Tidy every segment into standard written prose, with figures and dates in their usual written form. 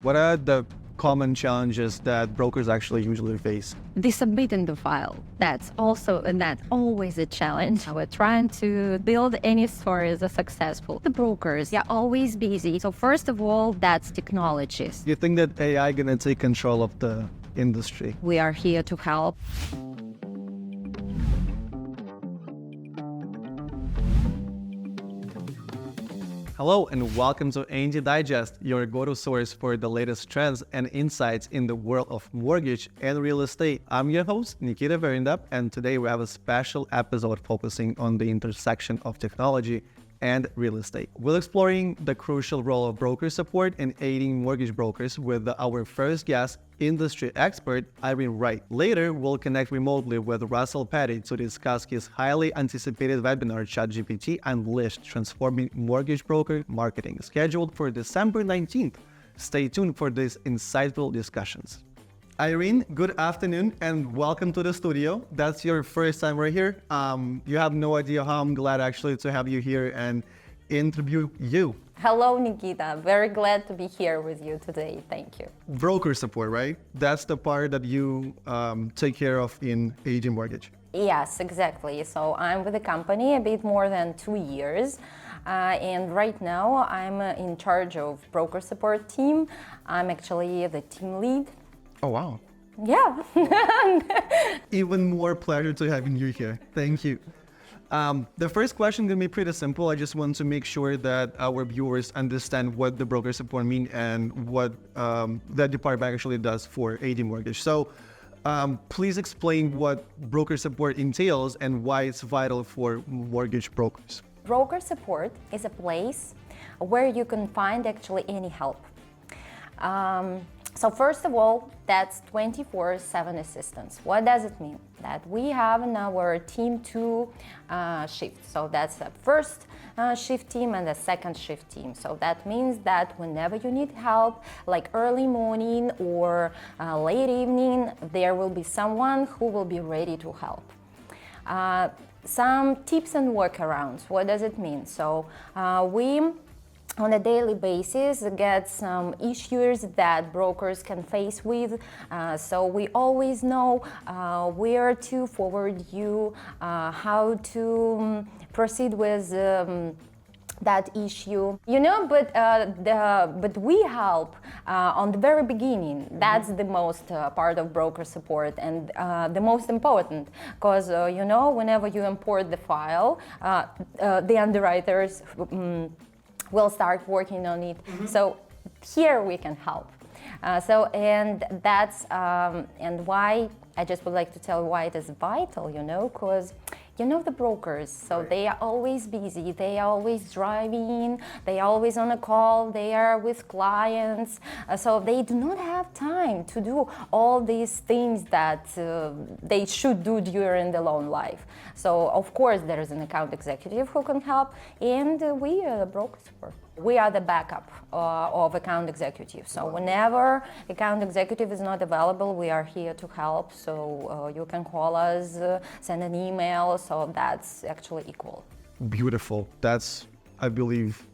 What are the common challenges that brokers actually usually face? The submitting the file, that's always a challenge. We're trying to build any stories as successful. The brokers, they're always busy. So first of all, that's technologies. Do you think that AI gonna take control of the industry? We are here to help. Hello and welcome to A&D Digest, your go-to source for the latest trends and insights in the world of mortgage and real estate. I'm your host, Nikita Vernidoub, and today we have a special episode focusing on the intersection of technology and real estate. We're exploring the crucial role of broker support in aiding mortgage brokers with our first guest, industry expert Irin. Later, we'll connect remotely with Russell Petty to discuss his highly anticipated webinar, ChatGPT Unleashed, Transforming Mortgage Broker Marketing, scheduled for December 19th. Stay tuned for these insightful discussions. Irin, good afternoon and welcome to the studio. That's your first time right here. You have no idea how I'm glad actually to have you here and interview you. Hello, Nikita. Very glad to be here with you today. Thank you. Broker support, right? That's the part that you take care of in A&D Mortgage. Yes, exactly. So I'm with the company a bit more than 2 years. And right now I'm in charge of broker support team. I'm actually the team lead. Oh, wow. Yeah. Even more pleasure to having you here. Thank you. The first question is going to be pretty simple. I just want to make sure that our viewers understand what the broker support means and what that department actually does for A&D Mortgage. So please explain what broker support entails and why it's vital for mortgage brokers. Broker support is a place where you can find actually any help. So first of all, that's 24/7 assistance. What does it mean? That we have in our team two shifts. So that's the first shift team and the second shift team. So that means that whenever you need help, like early morning or late evening, there will be someone who will be ready to help. Some tips and workarounds. What does it mean? So we on a daily basis get some issues that brokers can face with, so we always know where to forward you, how to proceed with that issue, but we help on the very beginning. That's the most part of broker support and the most important, because whenever you import the file, the underwriters will start working on it. So here we can help. That's and why I just would like to tell why it is vital, because the brokers, so they are always busy, they are always driving, they are always on a call, they are with clients, so they do not have time to do all these things that they should do during the loan life. So of course there is an account executive who can help, and we are the broker support. We are the backup of account executive. So whenever account executive is not available, we are here to help. So you can call us, send an email. So that's actually equal. Beautiful. That's, I believe,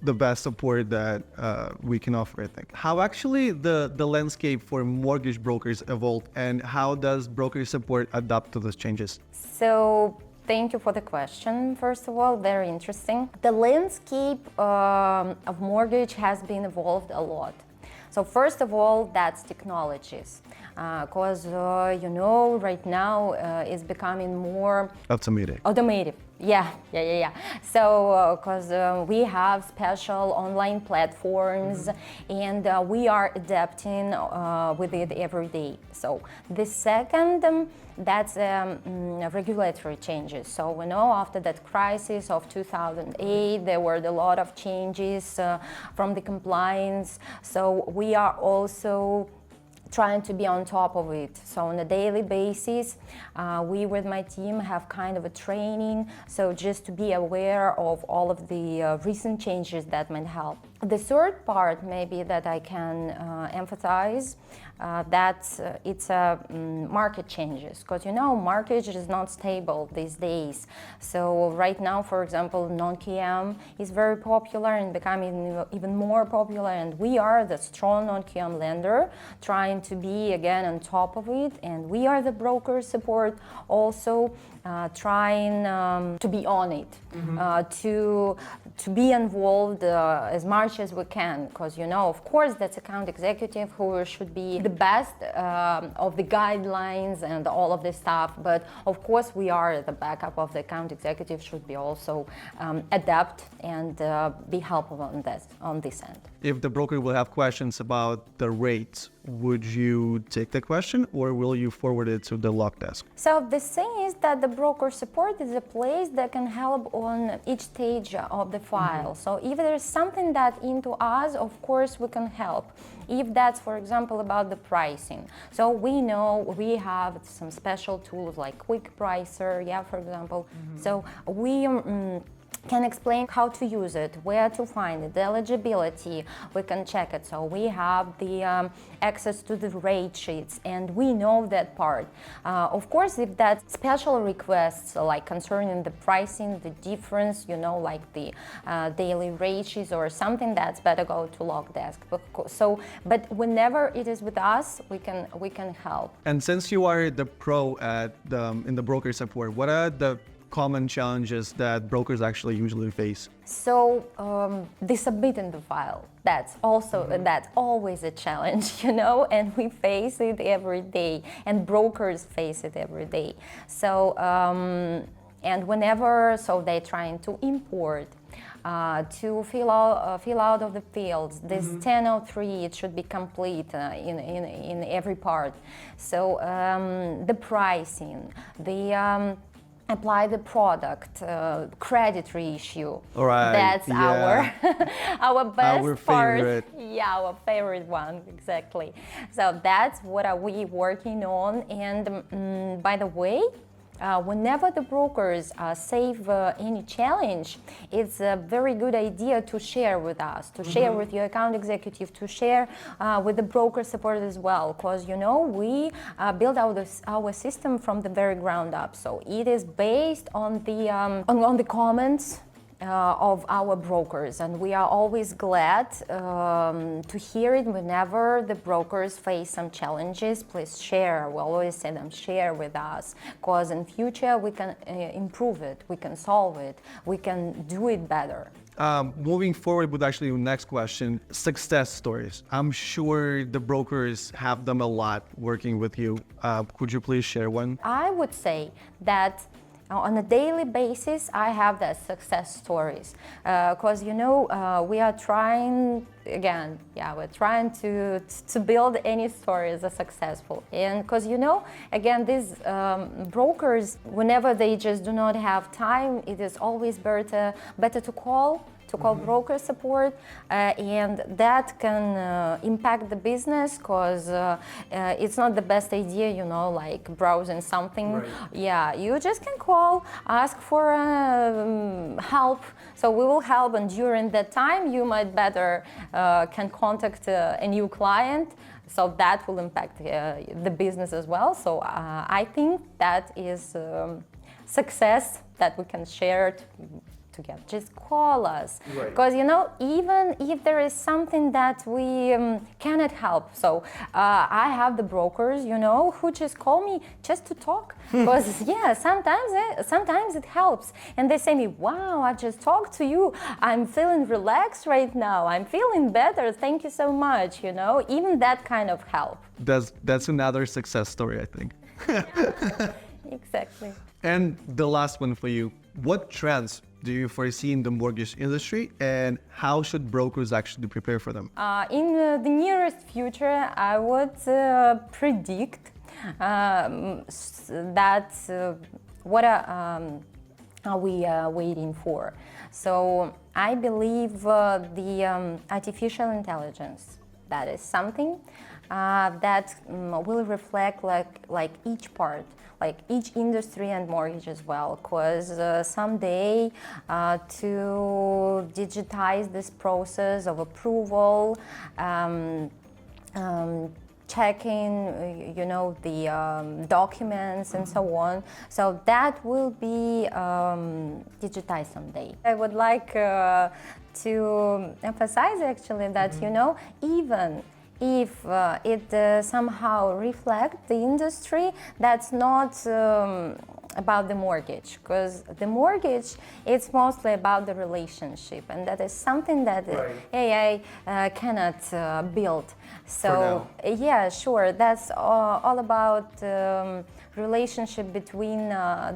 the best support that we can offer, I think. How actually the landscape for mortgage brokers evolved, and how does broker support adapt to those changes? So thank you for the question. First of all, very interesting. The landscape of mortgage has been evolved a lot. So first of all, that's technologies, because right now it's becoming more automated. Yeah. So, because we have special online platforms, and we are adapting with it every day. So the second, that's regulatory changes. So we know after that crisis of 2008, there were a lot of changes from the compliance. So we are also trying to be on top of it. So on a daily basis, we with my team have kind of a training, so just to be aware of all of the recent changes that might help. The third part maybe that I can emphasize that it's market changes, because market is not stable these days. So right now, for example, non-QM is very popular and becoming even more popular, and we are the strong non-QM lender trying to be again on top of it, and we are the broker support also trying to be on it, to be involved as much as we can, because of course that's account executive who should be the best of the guidelines and all of this stuff, but of course we are the backup of the account executive, should be also adapt and be helpful on this end. If the broker will have questions about the rates, would you take the question or will you forward it to the lock desk? So the thing is that the broker support is a place that can help on each stage of the file. So if there's something that into us, of course we can help. If that's, for example, about the pricing. So we know we have some special tools like Quick Pricer, for example. So we can explain how to use it, where to find it, the eligibility, we can check it. So we have the access to the rate sheets, and we know that part. Of course, if that special requests like concerning the pricing, the difference, like the daily rate sheets or something, that's better go to log desk. But whenever it is with us, we can help. And since you are the pro in the broker support, what are the common challenges that brokers actually usually face? So the submitting the file, that's always a challenge, and we face it every day, and brokers face it every day. So and whenever they're trying to import, to fill out of the fields, this 1003, it should be complete in every part. So the pricing, the apply the product, credit reissue. All right. That's our best favorite. part. Yeah, our favorite one, exactly. So that's what are we working on. And by the way, whenever the brokers save any challenge, it's a very good idea to share with us, to share with your account executive, to share with the broker support as well, because we build out our system from the very ground up. So it is based on the comments of our brokers, and we are always glad to hear it whenever the brokers face some challenges. Please share. We always say them, share with us, because in future we can improve it, we can solve it, we can do it better. Moving forward with actually the next question, success stories. I'm sure the brokers have them a lot working with you. Could you please share one? I would say that on a daily basis, I have the success stories, because we are trying again. We're trying to build any stories as successful, and because again, these brokers, whenever they just do not have time, it is always better to call broker support, and that can impact the business, because it's not the best idea, like browsing something. Right. Yeah, you just can call, ask for help. So we will help, and during that time, you might better can contact a new client. So that will impact the business as well. So I think that is success that we can share together. Just call us, because even if there is something that we cannot help, so I have the brokers who just call me just to talk, because sometimes it helps, and they say me, wow, I just talked to you, I'm feeling relaxed right now, I'm feeling better, thank you so much. Even that kind of help. That's another success story, I think. Exactly. And the last one for you, what trends do you foresee in the mortgage industry, and how should brokers actually prepare for them? In the nearest future, I would predict that what are we waiting for. So I believe the artificial intelligence, that is something that will reflect like each part. like each industry and mortgage as well, because someday to digitize this process of approval, checking, the documents and so on. So that will be digitized someday. I would like to emphasize actually that, even if it somehow reflects the industry, that's not about the mortgage, because the mortgage, it's mostly about the relationship, and that is something that AI cannot build. So yeah, sure, that's all about relationship between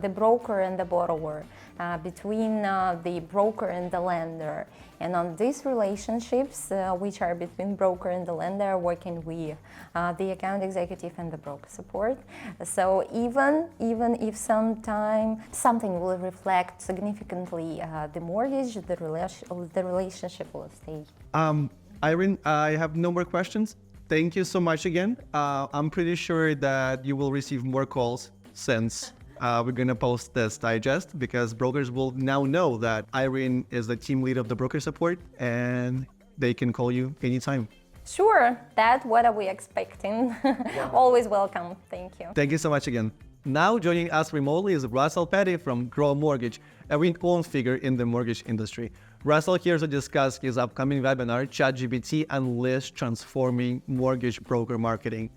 the broker and the borrower, between the broker and the lender. And on these relationships, which are between broker and the lender, working with the account executive and the broker support. So even if sometime something will reflect significantly the mortgage, the relationship will stay. Irin, I have no more questions. Thank you so much again. I'm pretty sure that you will receive more calls since we're going to post this digest, because brokers will now know that Irin is the team lead of the broker support and they can call you anytime. Sure, that's what are we expecting. Always welcome. Thank you. Thank you so much again. Now joining us remotely is Russell Petty from Grow Mortgage, a renowned figure in the mortgage industry. Russell here to discuss his upcoming webinar, ChatGPT Unleashed, Transforming Mortgage Broker Marketing.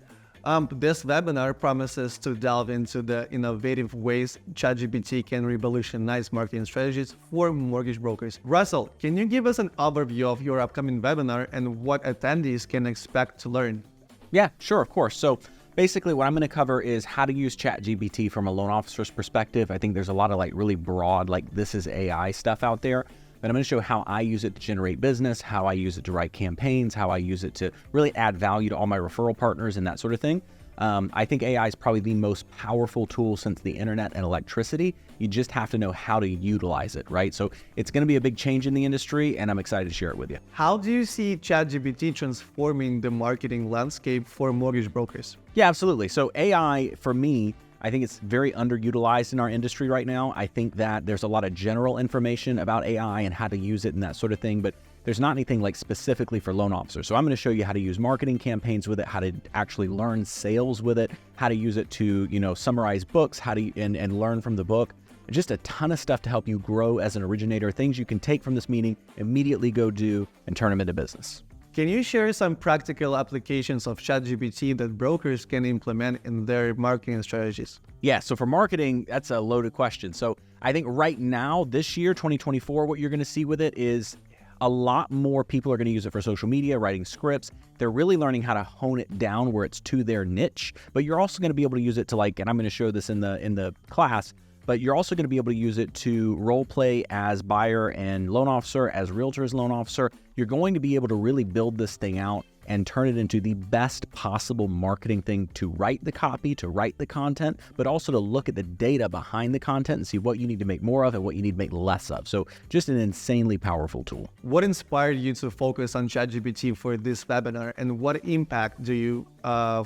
This webinar promises to delve into the innovative ways ChatGPT can revolutionize marketing strategies for mortgage brokers. Russell, can you give us an overview of your upcoming webinar and what attendees can expect to learn? Yeah, sure, of course. So basically what I'm going to cover is how to use ChatGPT from a loan officer's perspective. I think there's a lot of really broad, this is AI stuff out there. But I'm going to show how I use it to generate business, how I use it to write campaigns, how I use it to really add value to all my referral partners and that sort of thing. I think AI is probably the most powerful tool since the internet and electricity. You just have to know how to utilize it, right? So it's going to be a big change in the industry, and I'm excited to share it with you. How do you see ChatGPT transforming the marketing landscape for mortgage brokers? Yeah, absolutely. So AI, for me, I think it's very underutilized in our industry right now. I think that there's a lot of general information about AI and how to use it and that sort of thing, but there's not anything specifically for loan officers. So I'm going to show you how to use marketing campaigns with it, how to actually learn sales with it, how to use it to, summarize books, how to and learn from the book. Just a ton of stuff to help you grow as an originator, things you can take from this meeting, immediately go do and turn them into business. Can you share some practical applications of ChatGPT that brokers can implement in their marketing strategies? Yeah, so for marketing, that's a loaded question. So I think right now, this year, 2024, what you're going to see with it is a lot more people are going to use it for social media, writing scripts. They're really learning how to hone it down where it's to their niche, but you're also going to be able to use it to and I'm going to show this in the class, but you're also going to be able to use it to role play as buyer and loan officer, as realtor as loan officer. You're going to be able to really build this thing out and turn it into the best possible marketing thing to write the copy, to write the content, but also to look at the data behind the content and see what you need to make more of and what you need to make less of. So just an insanely powerful tool. What inspired you to focus on ChatGPT for this webinar, and what impact do you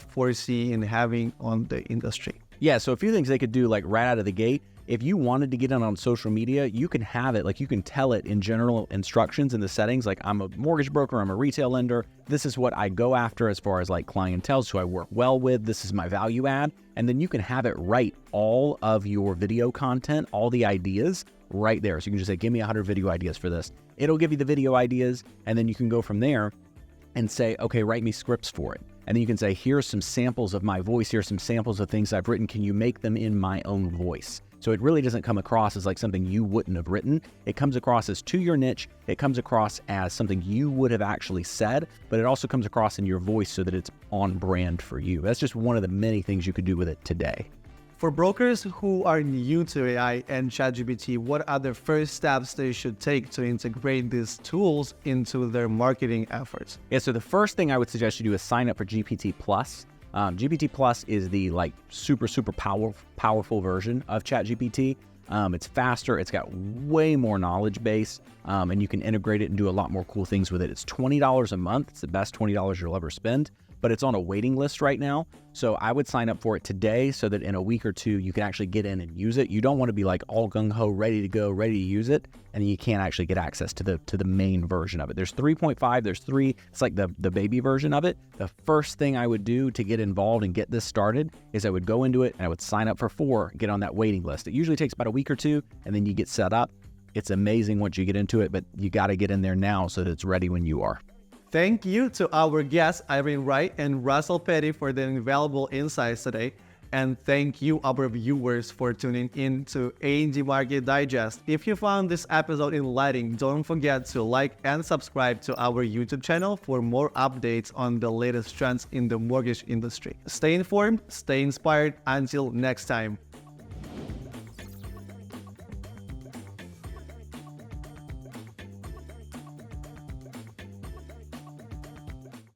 foresee in having on the industry? Yeah, so a few things they could do right out of the gate. If you wanted to get in on social media, you can have it, you can tell it in general instructions in the settings, I'm a mortgage broker, I'm a retail lender. This is what I go after as far as clientele, who I work well with. This is my value add. And then you can have it write all of your video content, all the ideas right there. So you can just say, give me 100 video ideas for this. It'll give you the video ideas, and then you can go from there and say, okay, write me scripts for it. And then you can say, here's some samples of my voice. Here's some samples of things I've written. Can you make them in my own voice? So it really doesn't come across as something you wouldn't have written. It comes across as to your niche. It comes across as something you would have actually said, but it also comes across in your voice so that it's on brand for you. That's just one of the many things you could do with it today. For brokers who are new to AI and ChatGPT, what are the first steps they should take to integrate these tools into their marketing efforts? Yeah, so the first thing I would suggest you do is sign up for GPT Plus. GPT Plus is the super powerful version of ChatGPT. It's faster, it's got way more knowledge base, and you can integrate it and do a lot more cool things with it. It's $20 a month. It's the best $20 you'll ever spend, but it's on a waiting list right now. So I would sign up for it today so that in a week or two, you can actually get in and use it. You don't want to be like all gung-ho, ready to go, ready to use it, and you can't actually get access to the main version of it. There's 3.5, there's 3, it's like the baby version of it. The first thing I would do to get involved and get this started is I would go into it and I would sign up for 4, get on that waiting list. It usually takes about a week or 2, and then you get set up. It's amazing once you get into it, but you got to get in there now so that it's ready when you are. Thank you to our guests, Irin Wright and Russell Petty, for the invaluable insights today. And thank you, our viewers, for tuning in to A&D Market Digest. If you found this episode enlightening, don't forget to like and subscribe to our YouTube channel for more updates on the latest trends in the mortgage industry. Stay informed, stay inspired. Until next time.